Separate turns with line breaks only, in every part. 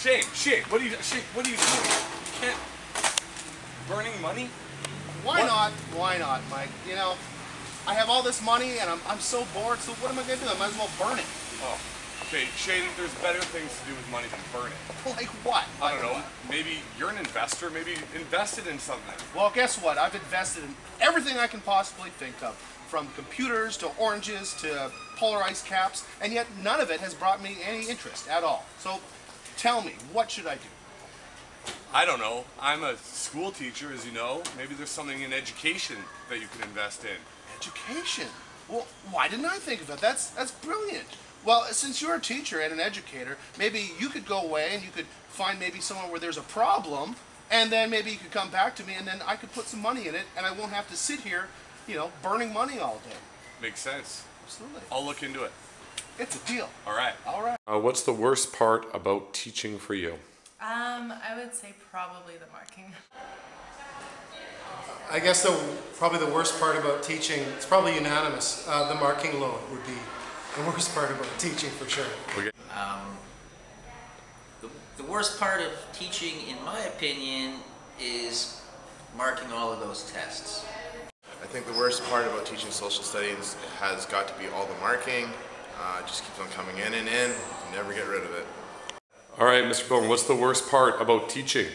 Shane, what are you doing? You can't. Burning money?
Why not? Why not, Mike? You know, I have all this money and I'm so bored, so what am I going to do? I might as well burn it.
Oh, okay, Shane, there's better things to do with money than burn it.
Like what?
I don't know. Maybe you're an investor. Maybe invested in something.
Well, guess what? I've invested in everything I can possibly think of. From computers to oranges to polar ice caps, and yet none of it has brought me any interest at all. So tell me, what should I do?
I don't know. I'm a school teacher, as you know. Maybe there's something in education that you can invest in.
Education? Well, why didn't I think of it? That's brilliant. Well, since you're a teacher and an educator, maybe you could go away and you could find maybe somewhere where there's a problem, and then maybe you could come back to me and then I could put some money in it and I won't have to sit here, you know, burning money all day.
Makes sense.
Absolutely.
I'll look into it.
It's a deal.
All right.
All right.
What's the worst part about teaching for you?
I would say probably the marking.
I guess probably the worst part about teaching, it's probably unanimous, the marking load would be the worst part about teaching for sure.
Okay.
The worst part of teaching, in my opinion, is marking all of those tests.
I think the worst part about teaching social studies has got to be all the marking. It just keeps on coming in and in. You never get rid of it.
All right, Mr. Cohen, what's the worst part about teaching?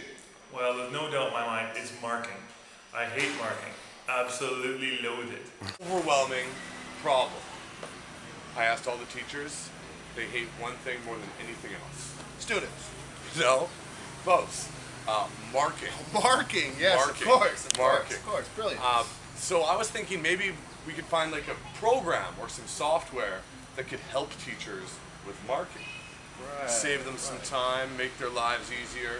Well, there's no doubt in my mind it's marking. I hate marking. Absolutely loathe it.
Overwhelming problem. I asked all the teachers, they hate one thing more than anything else.
Students.
No, close. Marking.
Marking, yes,
Marking.
of course.
Marking.
Of course, brilliant.
So I was thinking maybe we could find like a program or some software that could help teachers with marking.
Right.
Save them some time, make their lives easier.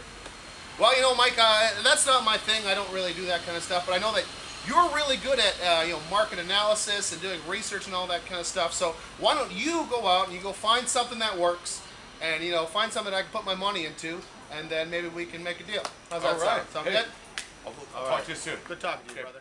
Well, you know, Mike, that's not my thing. I don't really do that kind of stuff, but I know that you're really good at market analysis and doing research and all that kind of stuff. So why don't you go out and you go find something that works, and find something that I can put my money into, and then maybe we can make a deal. How's that sound? Sound good?
I'll talk to you soon.
Good talking to you, brother.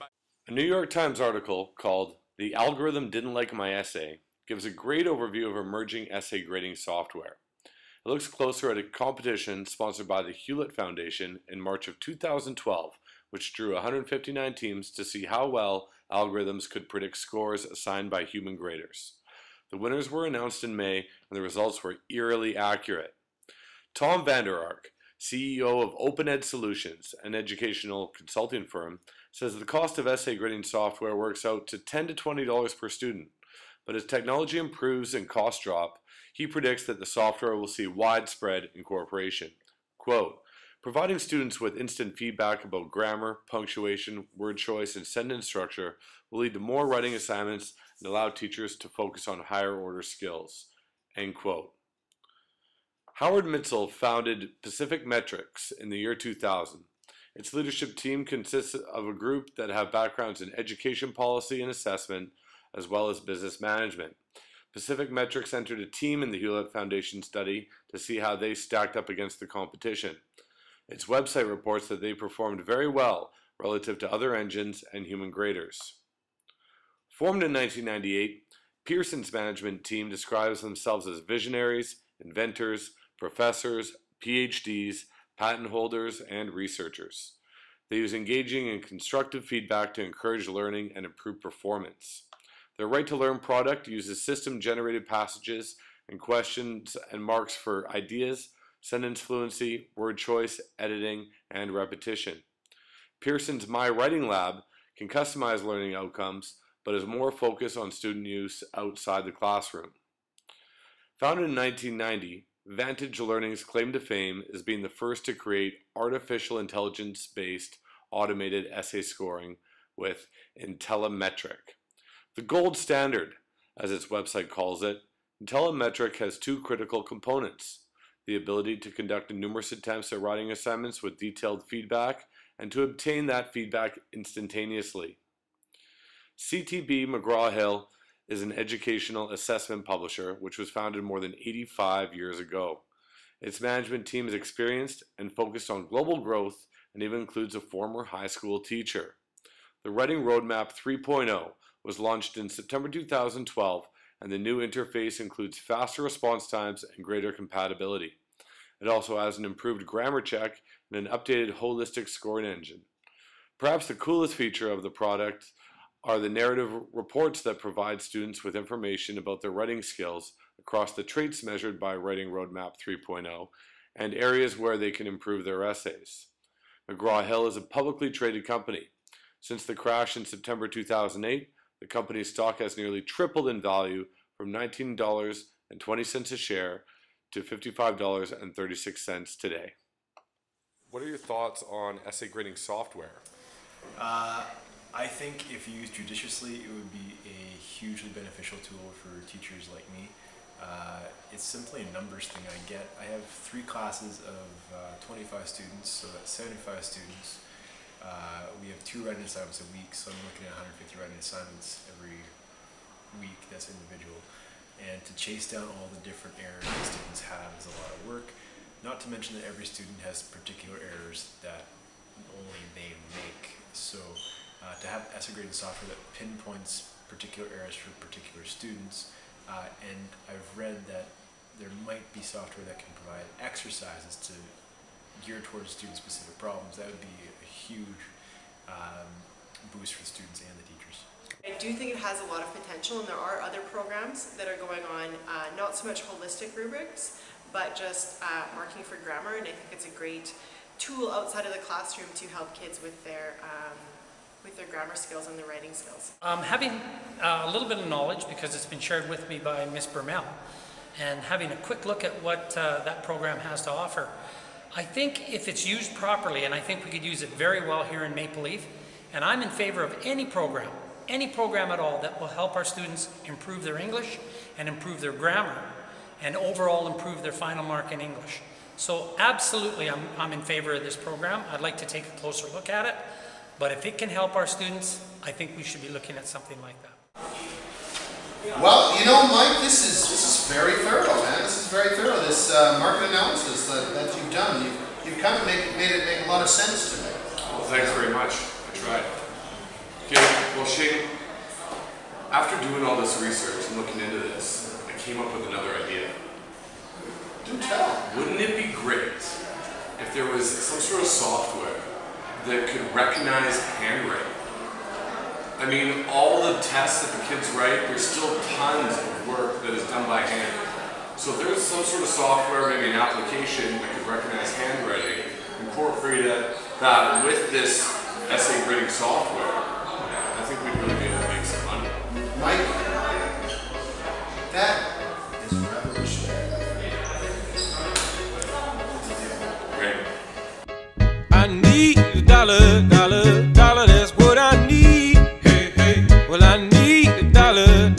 A New York Times article called "The Algorithm Didn't Like My Essay" gives a great overview of emerging essay grading software. It looks closer at a competition sponsored by the Hewlett Foundation in March of 2012, which drew 159 teams to see how well algorithms could predict scores assigned by human graders. The winners were announced in May, and the results were eerily accurate. Tom Vander Ark, CEO of OpenEd Solutions, an educational consulting firm, says the cost of essay grading software works out to $10 to $20 per student. But as technology improves and costs drop, he predicts that the software will see widespread incorporation. Quote, providing students with instant feedback about grammar, punctuation, word choice, and sentence structure will lead to more writing assignments and allow teachers to focus on higher order skills. End quote. Howard Mitchell founded Pacific Metrics in the year 2000. Its leadership team consists of a group that have backgrounds in education policy and assessment, as well as business management. Pacific Metrics entered a team in the Hewlett Foundation study to see how they stacked up against the competition. Its website reports that they performed very well relative to other engines and human graders. Formed in 1998, Pearson's management team describes themselves as visionaries, inventors, professors, PhDs, patent holders, and researchers. They use engaging and constructive feedback to encourage learning and improve performance. Their right-to-learn product uses system-generated passages and questions and marks for ideas, sentence fluency, word choice, editing, and repetition. Pearson's My Writing Lab can customize learning outcomes, but is more focused on student use outside the classroom. Founded in 1990, Vantage Learning's claim to fame is being the first to create artificial intelligence-based automated essay scoring with Intellimetric. The gold standard, as its website calls it, Intellimetric has two critical components: the ability to conduct numerous attempts at writing assignments with detailed feedback and to obtain that feedback instantaneously. CTB McGraw-Hill is an educational assessment publisher which was founded more than 85 years ago. Its management team is experienced and focused on global growth and even includes a former high school teacher. The Writing Roadmap 3.0 was launched in September 2012, and the new interface includes faster response times and greater compatibility. It also has an improved grammar check and an updated holistic scoring engine. Perhaps the coolest feature of the product are the narrative reports that provide students with information about their writing skills across the traits measured by Writing Roadmap 3.0 and areas where they can improve their essays. McGraw-Hill is a publicly traded company. Since the crash in September 2008, the company's stock has nearly tripled in value from $19.20 a share to $55.36 today. What are your thoughts on essay grading software?
I think if used judiciously, it would be a hugely beneficial tool for teachers like me. It's simply a numbers thing. I have 3 classes of 25 students, so that's 75 students. We have 2 writing assignments a week, so I'm looking at 150 writing assignments every week. That's individual. And to chase down all the different errors that students have is a lot of work. Not to mention that every student has particular errors that only they make. So to have essay grading software that pinpoints particular errors for particular students, and I've read that there might be software that can provide exercises to gear towards student-specific problems. That would be a huge boost for the students and the teachers.
I do think it has a lot of potential, and there are other programs that are going on, not so much holistic rubrics, but just marking for grammar, and I think it's a great tool outside of the classroom to help kids with their grammar skills and their writing skills.
Having a little bit of knowledge, because it's been shared with me by Miss Bermel, and having a quick look at what that program has to offer, I think if it's used properly, and I think we could use it very well here in Maple Leaf, and I'm in favor of any program at all that will help our students improve their English and improve their grammar and overall improve their final mark in English. So absolutely I'm in favor of this program. I'd like to take a closer look at it, but if it can help our students, I think we should be looking at something like that.
Well, you know, Mike, this is very thorough, man. This is very thorough. This market analysis that you've done, you've kind of made it make a lot of sense to me.
Well, thanks very much. I tried. Okay, well, Shane, after doing all this research and looking into this, I came up with another idea.
Do tell.
Wouldn't it be great if there was some sort of software that could recognize handwriting? I mean, all the tests that the kids write, there's still tons of work that is done by hand. So if there's some sort of software, maybe an application that could recognize handwriting, incorporate that with this essay grading software, I think we'd really be able to make some money.
Mike, that is revolutionary.
Great.
I need a dollar, that's what I need. Hey, hey. Well, I need a dollar,